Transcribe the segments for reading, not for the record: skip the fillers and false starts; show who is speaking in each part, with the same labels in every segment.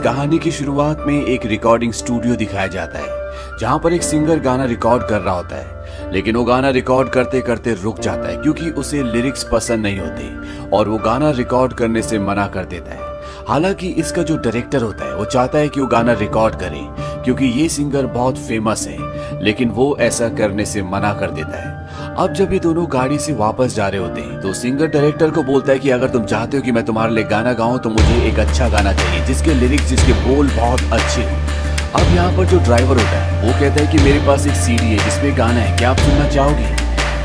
Speaker 1: कहानी की शुरुआत में एक रिकॉर्डिंग स्टूडियो दिखाया जाता है जहां पर एक सिंगर गाना रिकॉर्ड कर रहा होता है, लेकिन वो गाना रिकॉर्ड करते करते रुक जाता है क्योंकि उसे लिरिक्स पसंद नहीं होते और वो गाना रिकॉर्ड करने से मना कर देता है। हालांकि इसका जो डायरेक्टर होता है वो चाहता है कि वो गाना रिकॉर्ड करे क्योंकि ये सिंगर बहुत फेमस है, लेकिन वो ऐसा करने से मना कर देता है। अब जब ये दोनों गाड़ी से वापस जा रहे होते हैं तो सिंगर डायरेक्टर को बोलता है कि अगर तुम चाहते हो कि मैं तुम्हारे लिए गाना गाऊं तो मुझे एक अच्छा गाना चाहिए जिसके लिरिक्स, जिसके बोल बहुत अच्छे हो। अब यहाँ पर जो ड्राइवर होता है वो कहता है कि मेरे पास एक सीडी है जिसमें गाना है, क्या आप सुनना चाहोगे?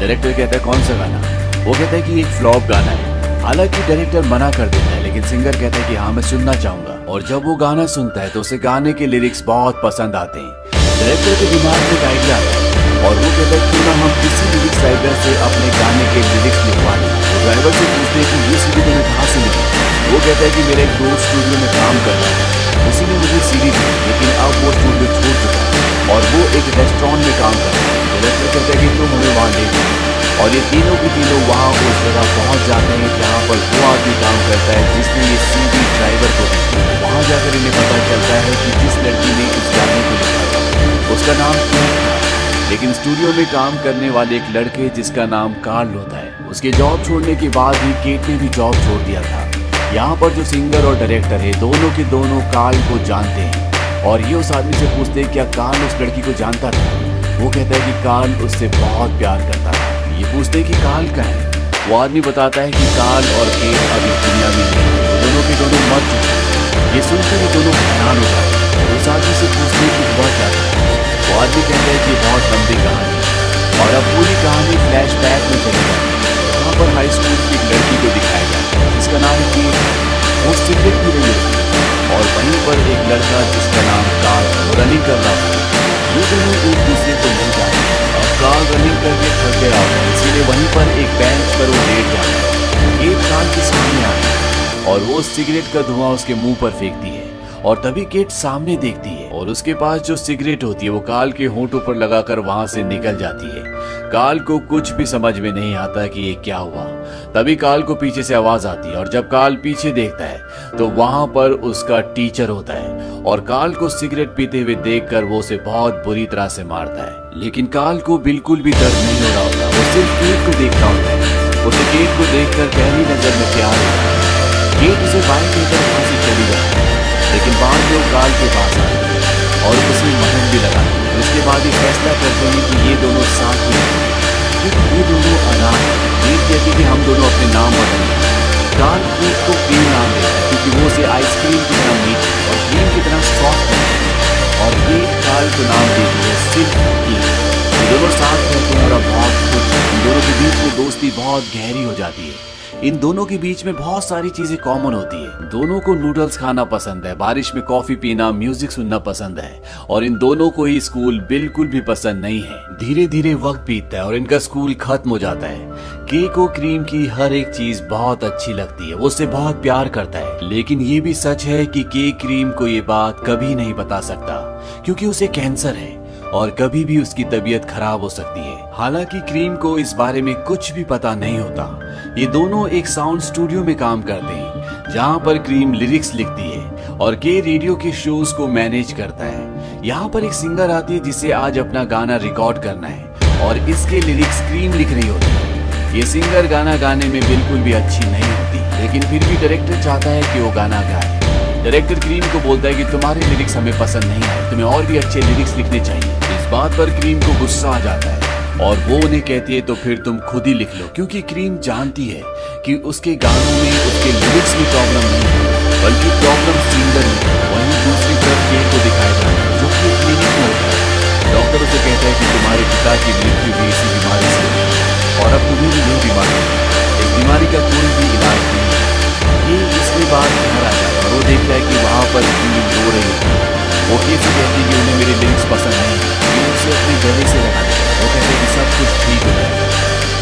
Speaker 1: डायरेक्टर कहता है कौन सा गाना? वो कहता है कि एक फ्लॉप गाना है। हालांकि डायरेक्टर मना कर देता है, लेकिन सिंगर कहता है कि हाँ मैं सुनना चाहूंगा। और जब वो गाना सुनता है तो उसे गाने के लिरिक्स बहुत पसंद आते हैं। डायरेक्टर के दिमाग में एक आइडिया आता है और वो कहता है क्यों ना हम किसी लिरिक्स राइटर से अपने गाने के लिरिक्स लिखवा लें। तो ड्राइवर से पूछते हैं कि ये सीडी तुम्हें कहाँ से मिली? वो कहता है कि मेरे एक दोस्त स्टूडियो में काम कर रहा है, उसी ने मुझे सीडी दी, लेकिन अब वो स्टूडियो छोड़ चुका है और वो एक रेस्टोरेंट में काम कर रहा है। डायरेक्टर कहता है कि तुम हमें वहाँ ले जाओ। और ये तीनों की तीनों वहाँ उस जगह पहुँच जाते हैं जहाँ पर वो आदमी काम करता है जिसने ये सीडी ड्राइवर को दी। वहाँ जाकर इन्हें पता चलता है कि जिस लड़की ने इस गाने को लिखा था उसका नाम केट था, लेकिन स्टूडियो में काम करने वाले एक लड़के जिसका नाम कार्ल होता है, उसके जॉब छोड़ने के बाद ही केट ने भी जॉब छोड़ दिया था। यहाँ पर जो सिंगर और डायरेक्टर है दोनों के दोनों कार्ल को जानते हैं और ये उस आदमी से पूछते हैं क्या कार्ल उस लड़की को जानता था? वो कहता है कि कार्ल उससे बहुत प्यार करता था। ये पूछते हैं कि कार्ल कहाँ है? वो आदमी बताता है कि कार्ल और केट अभी दुनिया में नहीं, दोनों के दोनों मर चुके हैं। ये सुनकर ये दोनों हैरान हो जाते हैं। उस आदमी से पूछते हैं कि हुआ क्या था? वो आदमी कहता है कि बहुत लंबी कहानी है और अब पूरी कहानी फ्लैशबैक में चली जाती है। वहाँ पर हाई स्कूल की एक लड़की को दिखाया जाता है जिसका नाम केट है। वो सिगरेट पी रही होती है और वहीं पर एक लड़का जिसका नाम कार्ल वो रनिंग कर रहा था। ये दोनों एक दूसरे को मिल जाते हैं और कार्ल रनिंग करके थक गया होता है, इसीलिए वहीं पर एक बेंच पर वो लेट जाता है। केट कार्ल के सामने आती है और वो सिगरेट का धुआं उसके मुंह पर फेंकती है और तभी केट सामने देखती है और उसके पास जो सिगरेट होती है वो कार्ल के होंठों पर लगाकर वहां से निकल जाती है। कार्ल को कुछ भी समझ में नहीं आता कि ये क्या हुआ। तभी कार्ल को पीछे से आवाज आती है और जब कार्ल पीछे देखता है तो वहां पर उसका टीचर होता है और कार्ल को सिगरेट पीते हुए देखकर वो उसे बहुत बुरी तरह से मारता है। लेकिन कार्ल को बिल्कुल भी दर्द नहीं हो रहा होता, वो सिर्फ केट को देख रहा होता है। उसे केट को देखकर पहली नजर में प्यार होता है। केट उसे बाइक लेकर वहां से चली जाती है, लेकिन बाद में वो कार्ल के पास आती है और उसे मरहम भी लगाती है। इसके बाद ये फैसला करते हैं कि ये दोनों साथ में रहेंगे क्योंकि ये दोनों अनाथ हैं। केट कहती है कि हम दोनों अपने नाम बदलेंगे। कार्ल केट को क्रीम नाम देता है क्योंकि वो उसे आइसक्रीम की तरह मीठी और क्रीम की तरह सॉफ्ट है और केट कार्ल को नाम देती है सिर्फ केट। ये दोनों साथ रहते हैं और अब बहुत खुश हैं। इन दोनों के बीच में दोस्ती बहुत गहरी हो जाती है। इन दोनों के बीच में बहुत सारी चीजें कॉमन होती है। दोनों को नूडल्स खाना पसंद है, बारिश में कॉफी पीना, म्यूजिक सुनना पसंद है और इन दोनों को ही स्कूल बिल्कुल भी पसंद नहीं है। धीरे धीरे वक्त बीतता है और इनका स्कूल खत्म हो जाता है। के को क्रीम की हर एक चीज बहुत अच्छी लगती है, वो उससे बहुत प्यार करता है, लेकिन ये भी सच है कि के क्रीम को ये बात कभी नहीं बता सकता क्योंकि उसे कैंसर है और कभी भी उसकी तबीयत खराब हो सकती है। हालांकि क्रीम को इस बारे में कुछ भी पता नहीं होता। ये दोनों एक साउंड स्टूडियो में काम करते हैं जहां पर क्रीम लिरिक्स लिखती है और के रेडियो के शोज को मैनेज करता है। यहाँ पर एक सिंगर आती है जिसे आज अपना गाना रिकॉर्ड करना है और इसके लिरिक्स क्रीम लिख रही होती है। ये सिंगर गाना गाने में बिल्कुल भी अच्छी नहीं होती, लेकिन फिर भी डायरेक्टर चाहता है कि वो गाना गाए। डायरेक्टर क्रीम को बोलता है कि तुम्हारे लिरिक्स हमें पसंद नहीं आए, तुम्हें और भी अच्छे लिरिक्स लिखने चाहिए। इस बात पर क्रीम को गुस्सा आ जाता है और वो उन्हें कहती है तो फिर तुम खुद ही लिख लो, क्योंकि क्रीम जानती है कि उसके गानों में उसके लिरिक्स में प्रॉब्लम नहीं है बल्कि प्रॉब्लम सिंगर में है। वहीं दूसरी तरफ केट को दिखाया जाता है जो कि क्लिनिक में होता है। डॉक्टर उसे कहता है कि तुम्हारे पिता की मृत्यु भी इसी बीमारी से हुई और अब तुम्हें भी यही बीमारी है। इस बीमारी का कोई भी इलाज नहीं है। ये इसके बाद घर आ जाता है और वो देखता है कि वहाँ पर क्रीम रो रही है। वो केट से कहती है कि उन्हें मेरे लिरिक्स पसंद नहीं है। ये उसे अपने गले से लगा देता है। वो कहते हैं कि सब कुछ ठीक हो जाएगा।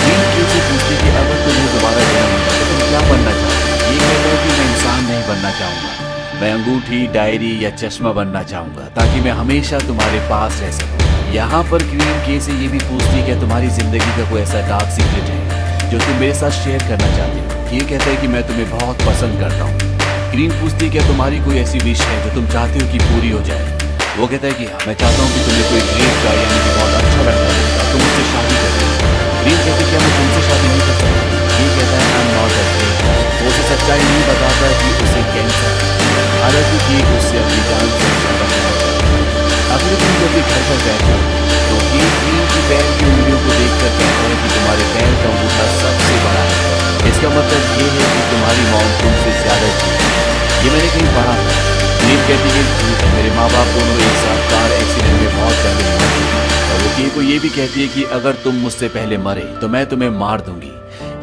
Speaker 1: क्रीम केट से पूछती है कि अगर तुम्हें दोबारा जन्म मिला तो तुम क्या बनना चाहते? ये कहता है कि मैं इंसान नहीं बनना चाहूंगा, मैं अंगूठी, डायरी या चश्मा बनना चाहूंगा ताकि मैं हमेशा तुम्हारे पास रह सकूं। यहाँ पर क्रीम केट से ये भी पूछती है कि तुम्हारी जिंदगी का कोई ऐसा डार्क सीक्रेट है जो तुम मेरे साथ शेयर करना चाहते हो। ये कहता है कि मैं तुम्हें बहुत पसंद करता हूँ। क्रीम पूछती है क्या तुम्हारी कोई ऐसी विश है जो तुम चाहते हो कि पूरी हो जाए। वो कहता है कि हाँ, मैं चाहता हूँ कि तुम्हें कोई ग्रेट गाय यानी कि बहुत अच्छा लड़का मिलता, तुम मुझसे शादी कर लो। क्रीम कहती है क्या मैं तुमसे शादी नहीं कर सकता। ये कहता है I am not a great guy. वो उसे सच्चाई नहीं बताता कि उसे कैंसर है, हालांकि कि उससे अपनी जान से ज्यादा प्यार करता है। अगले दिन जब ये घर पर बैठे तो ये क्रीम की पैर की उंगलियों को देखकर कहता है कि तुम्हारे पैर का अंगूठा सबसे बड़ा है, इसका मतलब ये है कि तुम्हारी मॉम तुमसे ज्यादा जी। ये मैंने कहीं पढ़ा था। क्रीम कहती है झूठ है, मेरे माँ बाप दोनों एक साथ कार एक्सीडेंट में बहुत पहले मर चुके हैं। और वो को ये भी कहती है कि अगर तुम मुझसे पहले मरे तो मैं तुम्हें मार दूंगी।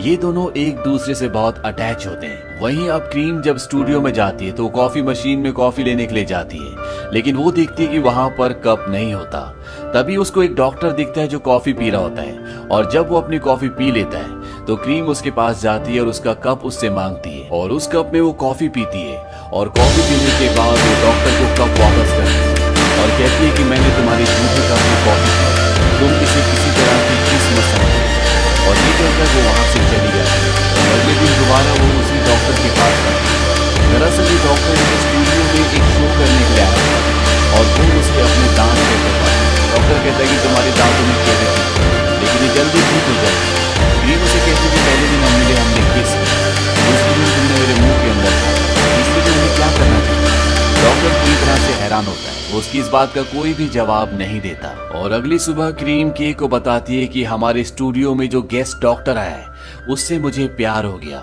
Speaker 1: ये दोनों एक दूसरे से बहुत अटैच होते हैं। वहीं अब क्रीम जब स्टूडियो में जाती है तो कॉफी मशीन में कॉफी लेने के लिए जाती है, लेकिन वो देखती है कि वहां पर कप नहीं होता। तभी उसको एक डॉक्टर दिखता है जो कॉफी पी रहा होता है, और जब वो अपनी कॉफी पी लेता है तो क्रीम उसके पास जाती है और उसका कप उससे मांगती है, और उस कप में वो कॉफी पीती है। और कॉफी पीने के बाद वो डॉक्टर को कप वापस करती है और कहती है कि मैंने तुम्हारी झूठे कप में कॉफी पी, तुम इसे किसी तरह की किस्मत समझो। और ये कहकर वो वहां से चली जाती है। और अगले दिन दोबारा वो उसी डॉक्टर के पास जाती है। दरअसल ये डॉक्टर स्टूडियो में एक शो करने के लिए आया था और वो उसके अपने दांत चेक करता है। डॉक्टर कहता है कि तुम्हारे दांतों में कैविटी है, लेकिन ये जल्दी ठीक हो जाएगी। क्रीम उसे कहती है कि पहले दिन हम मिले, हमने किस किया, दूसरे दिन तुमने मेरे मुंह के अंदर था, तीसरे दिन उन्हें क्या करना चाहिए। डॉक्टर पूरी तरह से हैरान होता है, वो उसकी इस बात का कोई भी जवाब नहीं देता। और अगली सुबह क्रीम के को बताती है कि हमारे स्टूडियो में जो गेस्ट डॉक्टर आया है उससे मुझे प्यार हो गया।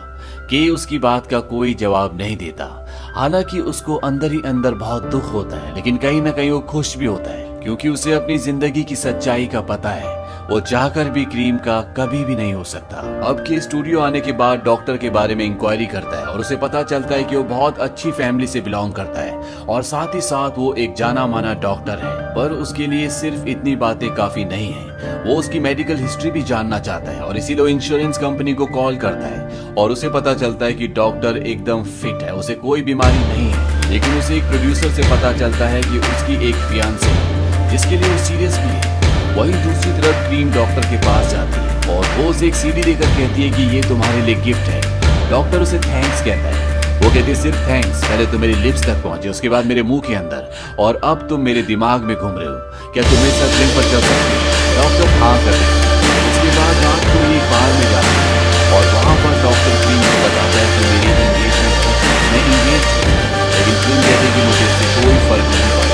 Speaker 1: के उसकी बात का कोई जवाब नहीं देता, हालांकि उसको अंदर ही अंदर बहुत दुख होता है, लेकिन कहीं ना कहीं वो खुश भी होता है क्योंकि उसे अपनी जिंदगी की सच्चाई का पता है। वो चाहकर भी क्रीम का कभी भी नहीं हो सकता। अब के स्टूडियो आने के बाद डॉक्टर के बारे में इंक्वायरी करता है और उसे पता चलता है कि वो बहुत अच्छी फैमिली से बिलोंग करता है और साथ ही साथ वो एक जाना माना डॉक्टर है। पर उसके लिए सिर्फ इतनी बातें काफी नहीं है, वो उसकी मेडिकल हिस्ट्री भी जानना चाहता है और इसीलिए इंश्योरेंस कंपनी को कॉल करता है और उसे पता चलता है कि डॉक्टर एकदम फिट है, उसे कोई बीमारी नहीं है। लेकिन उसे एक प्रोड्यूसर से पता चलता है कि उसकी एक फियांसे है जिसके लिए वो सीरियस भी है। वहीं दूसरी तरफ क्रीम डॉक्टर के पास जाती है और वो उसे एक सीडी देकर कहती है कि ये तुम्हारे लिए गिफ्ट है। डॉक्टर उसे थैंक्स कहता है। वो कहती है सिर्फ थैंक्स, पहले तो मेरी लिप्स तक पहुंचे, उसके बाद मेरे मुंह के अंदर, और अब तुम मेरे दिमाग में घूम रहे हो, क्या तुम मेरे साथ ट्रेन पर चल सकते हो। डॉक्टर हाँ कर देते हैं। उसके बाद रात को ये बार में जाती है और वहां पर डॉक्टर क्रीम को बताता है कि मेरी एंगेजमेंट मैं इंगेज हूँ, लेकिन क्रीम कहती है कि मुझे इससे कोई फर्क नहीं पड़ता।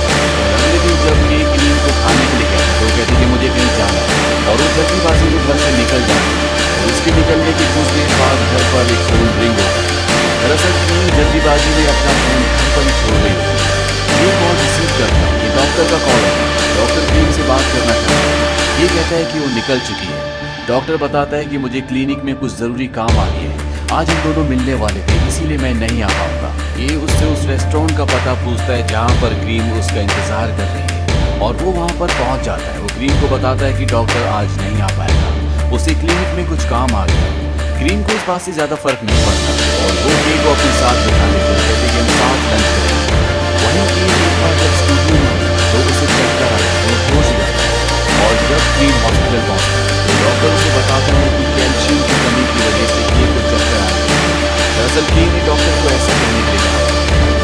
Speaker 1: अगले दिन जब ये क्रीम को खाने के लिए कहता है तो कहती है कि मुझे कहीं जाना है, और वो जल्दीबाजी में घर से निकल जाती है। और उसके निकलने के कुछ देर बाद घर पर एक फोन रिंग होता है। दरअसल क्रीम जल्दीबाजी में अपना फोन घर पर ही छोड़ गई होती है। ये कॉल रिसीव करता है, ये डॉक्टर का कॉल है। डॉक्टर क्रीम से बात करना चाहता है। ये कहता है कि वो निकल चुकी है। डॉक्टर बताता है कि मुझे क्लिनिक में कुछ जरूरी काम आ गया है, आज हम दोनों मिलने वाले थे, इसीलिए मैं नहीं आ पाऊंगा। ये उससे उस रेस्टोरेंट का पता पूछता है जहाँ पर क्रीम उसका इंतजार कर रही है, और वो वहाँ पर पहुँच जाता है। वो क्रीम को बताता है कि डॉक्टर आज नहीं आ पाएगा, उसे क्लिनिक में कुछ काम आ गया। क्रीम को इस बात से ज्यादा फर्क नहीं पड़ता और वो के को अपने साथ बिठाने को कहते हैं कि हम साथ लंच करेंगे। वहीं क्रीम एक बार जब स्टूडियो में तो उसे चक्कर आता है, वो होश जाता है। और जब क्रीम हॉस्पिटल पहुंचता है तो डॉक्टर उसे बताता है कि कैल्शियम की कमी की वजह से के को चक्कर आ रही है। दरअसल क्रीम ने डॉक्टर को ऐसा करने के लिए कहा।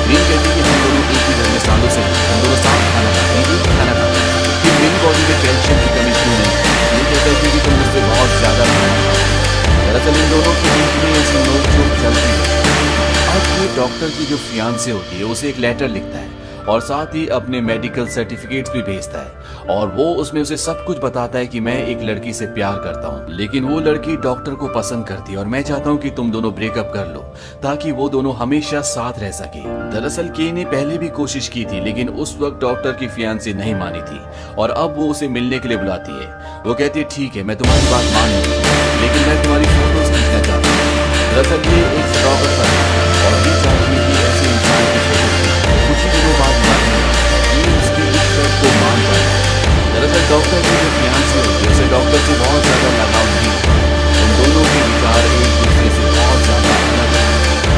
Speaker 1: क्रीम कहती है कि हम दोनों एक ही घर में सालों से हम दोनों साथ खाना खाते हैं, खाना खाते हैं, फिर मेरी बॉडी में कैल्शियम की कमी क्यों नहीं। ये कहता है कि तुम मुझसे बहुत ज्यादा खाना खाते हो। दरअसल इन दोनों के बीच में ऐसी नोक-झोंक चलती है। अब ये डॉक्टर की जो फियांसे होती है उसे एक लेटर लिखता है और साथ ही अपने मेडिकल सर्टिफिकेट्स भी भेजता है, और वो उसमें उसे सब कुछ बताता है कि मैं एक लड़की से प्यार करता हूँ, लेकिन वो लड़की डॉक्टर को पसंद करती है और मैं चाहता हूँ कि तुम दोनों ब्रेकअप कर लो ताकि वो दोनों हमेशा साथ रह सके। दरअसल के ने पहले भी कोशिश की थी, लेकिन उस वक्त डॉक्टर की फियांसे नहीं मानी थी और अब वो उसे मिलने के लिए बुलाती है। वो कहती है ठीक है, मैं तुम्हारी बात मान लूंगी, लेकिन मैं तुम्हारी फोटोज खींचना चाहती हूँ। दरअसल ये एक फोटोग्राफर है और ये चाहती है कि ऐसे इंसान की फोटो कुछ ही दिनों बाद मरने ये उसकी इस शर्त को मान जाता है। दरअसल डॉक्टर की जो फियांसे होती है उसे डॉक्टर से बहुत ज्यादा लगाव नहीं होता। उन दोनों के विचार एक दूसरे से बहुत ज्यादा अलग है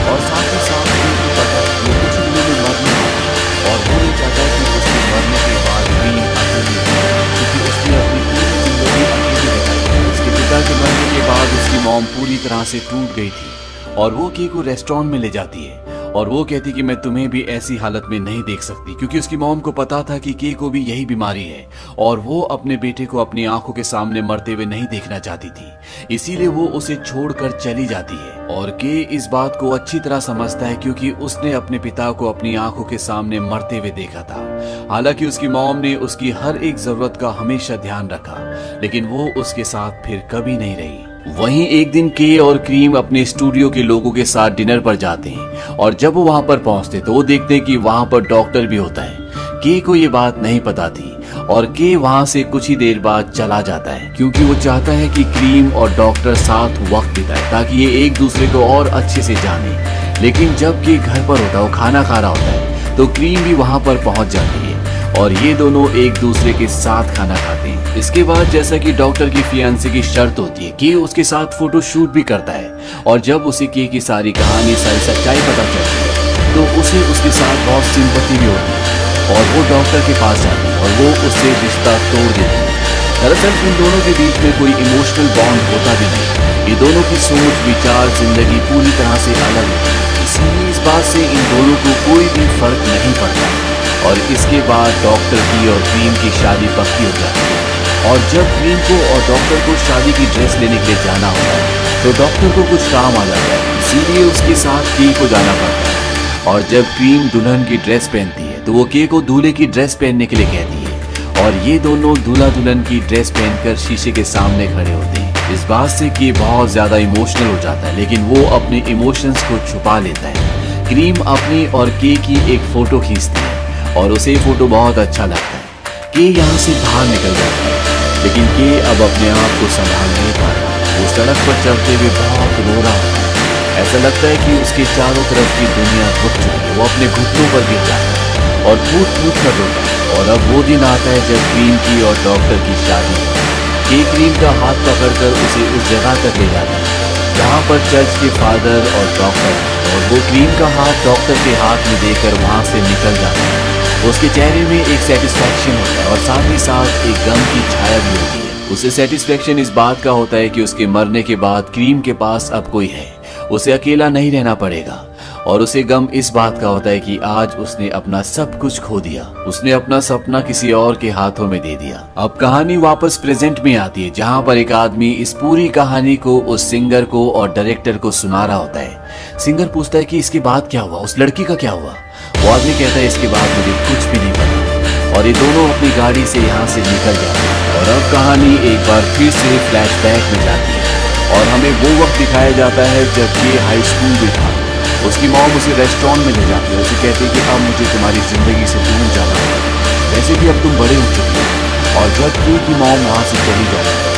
Speaker 1: और साथ ही साथ उनको पता है वो कुछ दिनों में मरने वाला है और वो नहीं चाहता कि उसके मरने के बाद भी अकेली है, क्योंकि उसने अपनी पूरी जिंदगी अकेली बिताई। उसके पिता के मरने के बाद उसकी मॉम पूरी तरह से टूट गई थी और वो के को रेस्टोरेंट में ले जाती है और वो कहती कि मैं तुम्हें भी ऐसी हालत में नहीं देख सकती, क्योंकि उसकी मॉम को पता था कि के को भी यही बीमारी है और वो अपने बेटे को अपनी आंखों के सामने मरते हुए नहीं देखना चाहती थी, इसीलिए वो उसे छोड़कर चली जाती है। और के इस बात को अच्छी तरह समझता है क्योंकि उसने अपने पिता को अपनी आंखों के सामने मरते हुए देखा था। हालांकि उसकी मॉम ने उसकी हर एक जरूरत का हमेशा ध्यान रखा, लेकिन वो उसके साथ फिर कभी नहीं रही। वहीं एक दिन के और क्रीम अपने स्टूडियो के लोगों के साथ डिनर पर जाते हैं और जब वो वहां पर पहुंचते तो वो देखते हैं कि वहां पर डॉक्टर भी होता है। के को ये बात नहीं पता थी और के वहां से कुछ ही देर बाद चला जाता है क्योंकि वो चाहता है कि क्रीम और डॉक्टर साथ वक्त बिताए ताकि ये एक दूसरे को और अच्छे से जाने। लेकिन जब के घर पर होता है, वो खाना खा रहा होता है, तो क्रीम भी वहां पर पहुंच जाती है और ये दोनों एक दूसरे के साथ खाना खाते हैं। इसके बाद जैसा कि डॉक्टर की फियांसे की शर्त होती है कि उसके साथ फोटो शूट भी करता है और जब उसे के की सारी कहानी, सारी सच्चाई पता चलती है तो उसे उसके साथ बहुत सिंपैथी भी होती है और वो डॉक्टर के पास जाती है और वो उससे रिश्ता तोड़ देती है। दरअसल इन दोनों के बीच में कोई इमोशनल बॉन्ड होता भी नहीं। ये दोनों की सोच, विचार, जिंदगी पूरी तरह से अलग होती है, इसीलिए इस बात से इन दोनों को कोई भी फर्क नहीं पड़ता। और इसके बाद डॉक्टर की और क्रीम की शादी पक्की हो जाती है और जब क्रीम को और डॉक्टर को शादी की ड्रेस लेने के लिए जाना होता है तो डॉक्टर को कुछ काम आ जाता है, इसीलिए उसके साथ के को जाना पड़ता है। और जब क्रीम दुल्हन की ड्रेस पहनती है तो वो के को दूल्हे की ड्रेस पहनने के लिए कहती है और ये दोनों दूल्हा दुल्हन की ड्रेस पहनकर शीशे के सामने खड़े होते हैं। इस बात से के बहुत ज्यादा इमोशनल हो जाता है, लेकिन वो अपने इमोशंस को छुपा लेता है। क्रीम अपनी और के की एक फोटो खींचती है और उसे फोटो बहुत अच्छा लगता है। के यहाँ से बाहर निकल जाता है, लेकिन के अब अपने आप को संभाल नहीं पा रहा। वो सड़क पर चलते हुए बहुत रो रहा होता है। ऐसा लगता है कि उसके चारों तरफ की दुनिया रुक चुकी है। वो अपने घुटनों पर गिर जाता है और फूट फूट कर रोता है। और अब वो दिन आता है जब क्रीम की और डॉक्टर की शादी है। के क्रीम का हाथ पकड़कर उसे उस जगह तक ले जाता है जहाँ पर चर्च के फादर और डॉक्टर है और वो क्रीम का हाथ डॉक्टर के हाथ में देकर वहाँ से निकल जाता है। उसके चेहरे में एक सेटिस्फैक्शन होता है और साथ ही साथ एक गम की छाया भी होती है। उसे सेटिस्फैक्शन इस बात का होता है कि उसके मरने के बाद क्रीम के पास अब कोई है, उसे अकेला नहीं रहना पड़ेगा। और उसे गम इस बात का होता है कि आज उसने अपना सब कुछ खो दिया, उसने अपना सपना किसी और के हाथों में दे दिया। अब कहानी वापस प्रेजेंट में आती है जहाँ पर एक आदमी इस पूरी कहानी को उस सिंगर को और डायरेक्टर को सुना रहा होता है। सिंगर पूछता है कि इसके बाद क्या हुआ, उस लड़की का क्या हुआ। वो आदमी कहता है इसके बाद मुझे कुछ भी नहीं पता। और ये दोनों अपनी गाड़ी से यहाँ से निकल जाते हैं। और अब कहानी एक बार फिर से फ्लैशबैक में जाती है और हमें वो वक्त दिखाया जाता है जब ये हाई स्कूल में था। उसकी मॉम उसे रेस्टोरेंट में ले जाती है, उसे कहती है कि अब मुझे तुम्हारी जिंदगी से दूर जाना है, वैसे भी अब तुम बड़े हो चुके हो। और जब के की मॉम वहाँ से चली जाती है,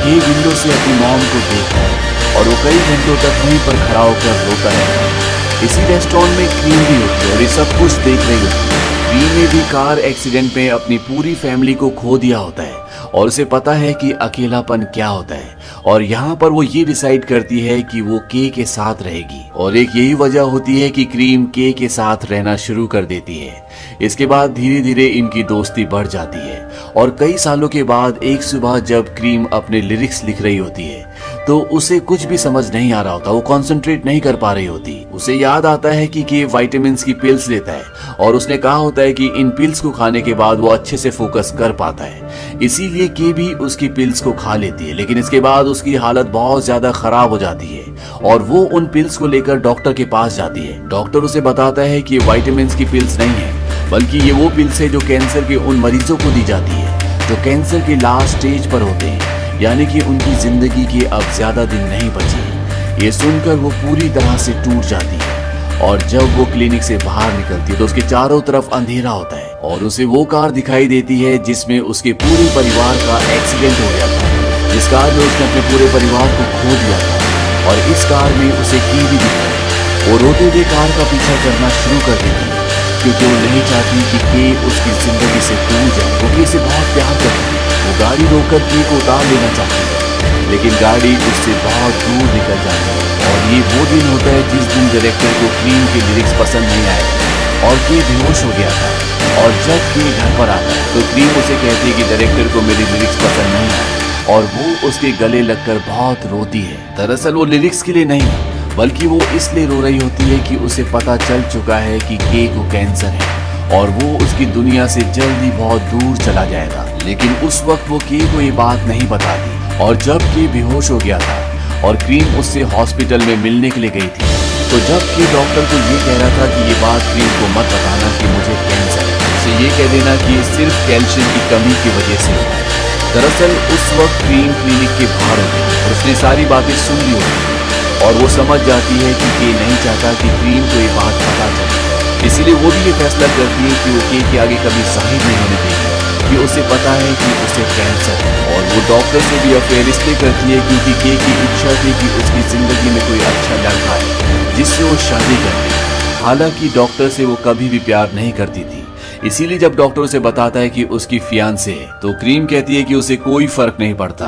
Speaker 1: के विंडो से अपनी मॉम को देखता है और वो कई घंटों तक वहीं पर खड़ा होकर रोता है। इसी रेस्टोरेंट में क्रीम भी होती है और ये सब कुछ देख रही होती है। क्रीम ने भी कार एक्सीडेंट में अपनी पूरी फैमिली को खो दिया होता है और उसे पता है कि अकेलापन क्या होता है। और यहाँ पर वो ये डिसाइड करती है कि वो के साथ रहेगी और एक यही वजह होती है कि क्रीम के साथ रहना शुरू कर देती है। इसके बाद धीरे धीरे इनकी दोस्ती बढ़ जाती है और कई सालों के बाद एक सुबह जब क्रीम अपने लिरिक्स लिख रही होती है तो उसे कुछ भी समझ नहीं आ रहा होता, वो कंसंट्रेट नहीं कर पा रही होती। उसे याद आता है कि के विटामिन्स की पिल्स लेता है और उसने कहा होता है कि इन पिल्स को खाने के बाद वो अच्छे से फोकस कर पाता है, इसीलिए के भी उसकी पिल्स को खा लेती है। लेकिन इसके बाद उसकी हालत बहुत ज्यादा खराब हो जाती है और वो उन पिल्स को लेकर डॉक्टर के पास जाती है। डॉक्टर उसे बताता है कि विटामिन्स की पिल्स नहीं है, बल्कि ये वो पिल्स है जो कैंसर के उन मरीजों को दी जाती है जो कैंसर के लास्ट स्टेज पर होते हैं, यानी कि उनकी जिंदगी के अब ज्यादा दिन नहीं बचे। ये सुनकर वो पूरी तरह से टूट जाती है और जब वो क्लिनिक से बाहर निकलती है तो उसके चारों तरफ अंधेरा होता है और उसे वो कार दिखाई देती है जिसमें उसके पूरे परिवार का एक्सीडेंट हो गया था, जिस कार में उसने अपने पूरे परिवार को खो दिया था। और इस कार में उसे की भी दिखा है। वो रोते हुए कार का पीछा करना शुरू कर देती है क्योंकि वो नहीं चाहती कि के उसकी जिंदगी से दूर जाए। वो के से बहुत प्यार करती है। वो गाड़ी रोककर के को उतार लेना चाहती है, लेकिन गाड़ी उससे बहुत दूर निकल जाती है। और ये वो दिन होता है जिस दिन डायरेक्टर को क्रीम के लिरिक्स पसंद नहीं आए और के बेहोश हो गया था। और जब के घर पर आता है तो क्रीम उसे कहती है कि डायरेक्टर को मेरी लिरिक्स पसंद नहीं आए और वो उसके गले लगकर बहुत रोती है। दरअसल वो लिरिक्स के लिए नहीं, बल्कि वो इसलिए रो रही होती है कि उसे पता चल चुका है कि के को कैंसर है और वो उसकी दुनिया से जल्दी बहुत दूर चला जाएगा। लेकिन उस वक्त वो के को ये बात नहीं बताती और जब के बेहोश हो गया था और क्रीम उससे हॉस्पिटल में मिलने के लिए गई थी, तो जब के डॉक्टर को ये कह रहा था कि ये बात क्रीम को मत बताना कि मुझे कैंसर है, उसे ये कह देना कि सिर्फ कैल्शियम की कमी की वजह से हुआ है। दरअसल उस वक्त क्रीम क्लिनिक के बाहर होती है और उसने सारी बातें सुन ली होती और वो समझ जाती है कि के नहीं चाहता कि क्रीम को ये बात पता चले, इसीलिए वो भी ये फैसला करती है कि वो के आगे कभी जाहिर नहीं होने देगी कि उसे पता है कि उसे कैंसर है। और वो डॉक्टर से भी अफेयर इसलिए करती है क्योंकि के की इच्छा थी कि उसकी जिंदगी में कोई अच्छा लड़का है जिससे वो शादी कर ले। हालांकि डॉक्टर से वो कभी भी प्यार नहीं करती थी, इसीलिए जब डॉक्टर उसे बताता है कि उसकी फियांसे है तो क्रीम कहती है कि उसे कोई फर्क नहीं पड़ता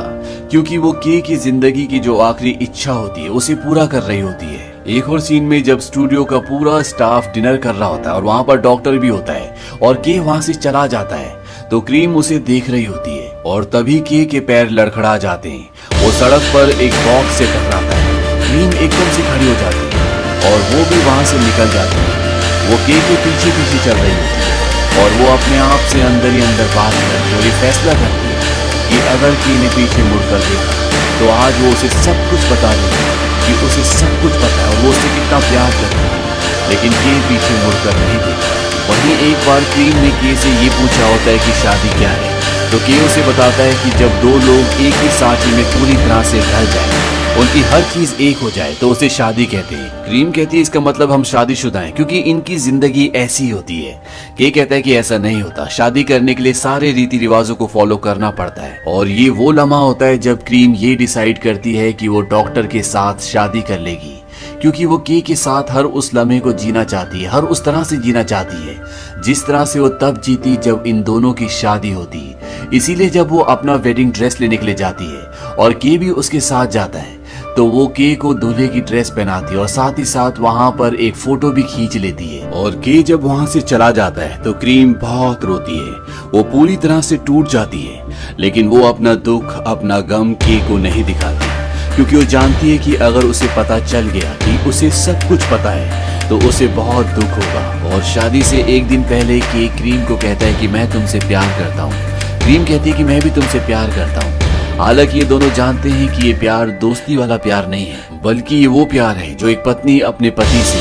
Speaker 1: क्योंकि वो के की जिंदगी की जो आखिरी इच्छा होती है उसे पूरा कर रही होती है। एक और सीन में जब स्टूडियो का पूरा स्टाफ डिनर कर रहा होता है और वहाँ पर डॉक्टर भी होता है और के वहाँ से चला जाता है, तो क्रीम उसे देख रही होती है और तभी के पैर लड़खड़ा जाते हैं। वो सड़क पर एक बॉक्स से टकराता है। क्रीम एकदम से खड़ी हो जाती है और वो भी वहाँ से निकल जाती है। वो के पीछे पीछे चल रही होती है और वो अपने आप से अंदर ही अंदर बात करती है और ये फैसला करती है कि अगर के ने पीछे मुड़कर देखा तो आज वो उसे सब कुछ बता देगी कि उसे सब कुछ पता है और वो उससे कितना प्यार करती है। लेकिन के पीछे मुड़कर नहीं देखा। वहीं एक बार क्रीम ने के से ये पूछा होता है कि शादी क्या है, तो के उसे बताता है कि जब दो लोग एक ही सांचे में पूरी तरह से ढल जाए, उनकी हर चीज एक हो जाए तो उसे शादी कहते हैं। क्रीम कहती है इसका मतलब हम शादीशुदा हैं क्योंकि इनकी जिंदगी ऐसी होती है। के कहता है कि ऐसा नहीं होता, शादी करने के लिए सारे रीति रिवाजों को फॉलो करना पड़ता है। और ये वो लम्हा होता है जब क्रीम ये डिसाइड करती है कि वो डॉक्टर के साथ शादी कर लेगी क्योंकि वो के साथ हर उस लम्हे को जीना चाहती है, हर उस तरह से जीना चाहती है जिस तरह से वो तब जीती जब इन दोनों की शादी होती। इसीलिए जब वो अपना वेडिंग ड्रेस लेने के लिए जाती है और के भी उसके साथ जाता है तो वो के को दूल्हे की ड्रेस पहनाती है और साथ ही साथ वहाँ पर एक फोटो भी खींच लेती है। और के जब वहाँ से चला जाता है तो क्रीम बहुत रोती है, वो पूरी तरह से टूट जाती है। लेकिन वो अपना दुख अपना गम के को नहीं दिखाती क्योंकि वो जानती है कि अगर उसे पता चल गया कि उसे सब कुछ पता है तो उसे बहुत दुख होगा। और शादी से एक दिन पहले के क्रीम को कहता है कि मैं तुमसे प्यार करता हूँ। क्रीम कहती है कि मैं भी तुमसे प्यार करता हूँ। हालांकि ये दोनों जानते हैं कि ये प्यार दोस्ती वाला प्यार नहीं है, बल्कि ये वो प्यार है जो एक पत्नी अपने पति से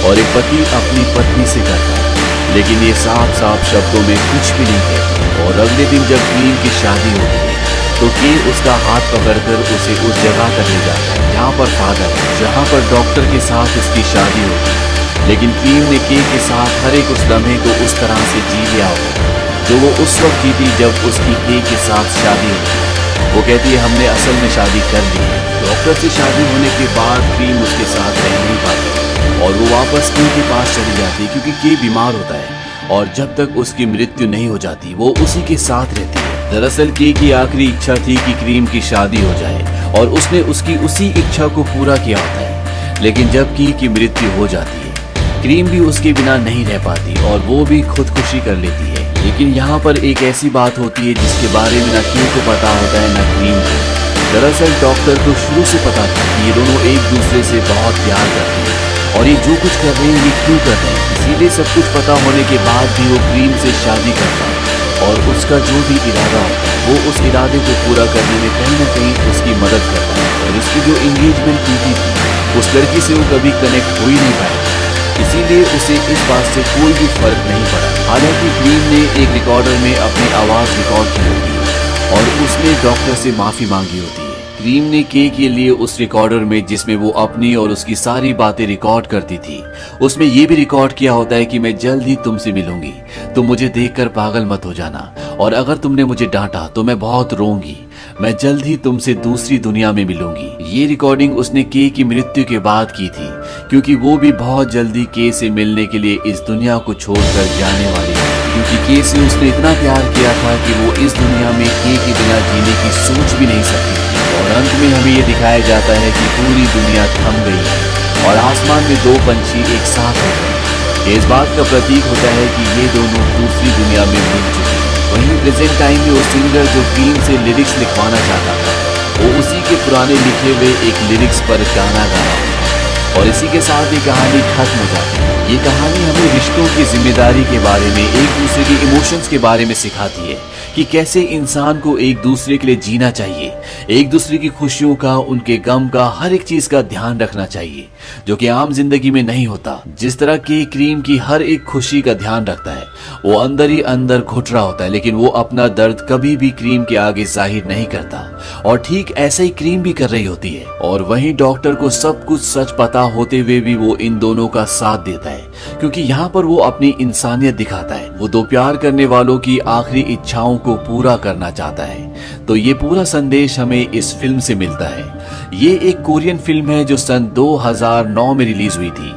Speaker 1: और एक पति अपनी पत्नी से करता है। लेकिन ये साफ साफ शब्दों में कुछ भी नहीं कहते। और अगले दिन जब क्रीम की शादी होती है तो के उसका हाथ पकड़कर उसे उस जगह तक ले जाता है जहाँ पर फादर है, जहाँ पर डॉक्टर के साथ उसकी शादी होती है। लेकिन क्रीम ने के साथ हर एक उस लम्हे को उस तरह से जी लिया होगा जो वो उस वक्त जीती जब उसकी के साथ शादी हुई। वो कहती है हमने असल में शादी कर ली है। डॉक्टर से शादी होने के बाद क्रीम उसके साथ रह नहीं पाती और वो वापस के पास चली जाती क्योंकि के बीमार होता है और जब तक उसकी मृत्यु नहीं हो जाती वो उसी के साथ रहती है। दरअसल के की आखिरी इच्छा थी कि क्रीम की शादी हो जाए और उसने उसकी उसी इच्छा को पूरा किया होता है। लेकिन जब की मृत्यु हो जाती है क्रीम भी उसके बिना नहीं रह पाती और वो भी खुदकुशी कर लेती है। लेकिन यहाँ पर एक ऐसी बात होती है जिसके बारे में न के को पता होता है न क्रीम को। दरअसल डॉक्टर को शुरू से पता था कि ये दोनों एक दूसरे से बहुत प्यार करते हैं और ये जो कुछ कर रहे हैं ये क्यों कर रहे हैं। इसीलिए सब कुछ पता होने के बाद भी वो क्रीम से शादी करता है और उसका जो भी इरादा होता है वो उस इरादे को पूरा करने में कहीं न कहीं उसकी मदद करता है। और उसकी जो एंगेजमेंट की थी उस लड़की से वो कभी कनेक्ट हो ही नहीं पाया, इसीलिए उसे इस बात से कोई भी फर्क नहीं पड़ा। हालांकि क्रीम ने एक रिकॉर्डर में अपनी आवाज रिकॉर्ड की होती है और उसने डॉक्टर से माफी मांगी होती है। क्रीम ने के लिए उस रिकॉर्डर में जिसमें वो अपनी और उसकी सारी बातें रिकॉर्ड करती थी उसमें ये भी रिकॉर्ड किया होता है कि मैं जल्द ही तुमसे मिलूंगी, तुम मुझे देखकर पागल मत हो जाना और अगर तुमने मुझे डांटा तो मैं बहुत रोऊंगी, मैं जल्द ही तुमसे दूसरी दुनिया में मिलूंगी। ये रिकॉर्डिंग उसने के की मृत्यु के बाद की थी क्योंकि वो भी बहुत जल्दी के से मिलने के लिए इस दुनिया को छोड़कर जाने वाली है। क्योंकि के से उसने इतना प्यार किया था कि वो इस दुनिया में के बिना जीने की सोच भी नहीं सकती थी। और अंत में हमें ये दिखाया जाता है कि पूरी दुनिया थम गई है और आसमान में दो पंछी एक साथ हो गए। इस बात का प्रतीक होता है कि ये दोनों दूसरी दुनिया में मिल चुके हैं। वहीं प्रेजेंट टाइम में वो सिंगर जो क्रीम से लिरिक्स लिखवाना चाहता था वो उसी के पुराने लिखे हुए एक लिरिक्स पर गाना गा रहा था और इसी के साथ ये कहानी खत्म हो जाती है। ये कहानी हमें रिश्तों की जिम्मेदारी के बारे में, एक दूसरे के इमोशंस के बारे में सिखाती है कि कैसे इंसान को एक दूसरे के लिए जीना चाहिए, एक दूसरे की खुशियों का, उनके गम का, हर एक चीज का ध्यान रखना चाहिए, जो कि आम जिंदगी में नहीं होता। जिस तरह की क्रीम की हर एक खुशी का ध्यान रखता है, वो अंदर ही अंदर घुट रहा होता है, लेकिन वो अपना दर्द कभी भी क्रीम के आगे जाहिर नहीं करता। और ठीक ऐसे ही क्रीम भी कर रही होती है। और वहीं डॉक्टर को सब कुछ सच पता होते हुए भी वो इन दोनों का साथ देता है, क्योंकि यहाँ पर वो अपनी इंसानियत दिखाता है। वो दो प्यार करने वालों की आखिरी इच्छाओं को पूरा करना चाहता है। तो ये पूरा संदेश हमें इस फिल्म से मिलता है। ये एक कोरियन फिल्म है जो सन 2009 में रिलीज हुई थी।